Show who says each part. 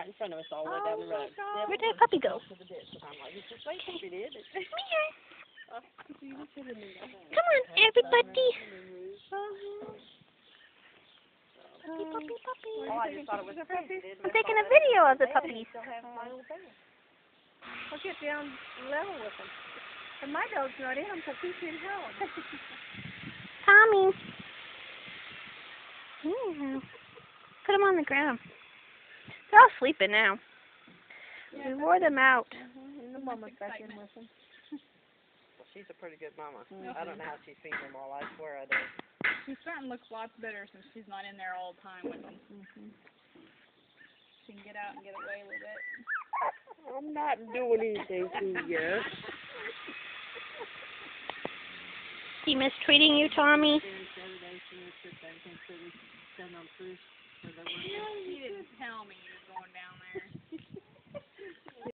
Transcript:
Speaker 1: in front of us all the way down the road.
Speaker 2: Where'd that puppy go?
Speaker 1: To the ditch. And I'm like, it's just wait if it is.
Speaker 2: Come on, everybody. Puppy, puppy, puppy.
Speaker 1: Oh, I just thought it was a puppy.
Speaker 2: I'm taking a video of the puppies.
Speaker 3: I'll get down level with them. And my dog's not in them because he's in home.
Speaker 2: Tommy. Yeah. Put them on the ground. They're all sleeping now. We wore them out.
Speaker 3: And the mama's back in with them.
Speaker 1: Well, she's a pretty good mama. I don't know how she's feeding them all. I swear I do.
Speaker 4: She's starting to look lots better since she's not in there all the time with them. She can get out and get away with it.
Speaker 1: I'm not doing anything to you.
Speaker 2: He mistreating you, Tommy?
Speaker 4: He didn't tell me he was going down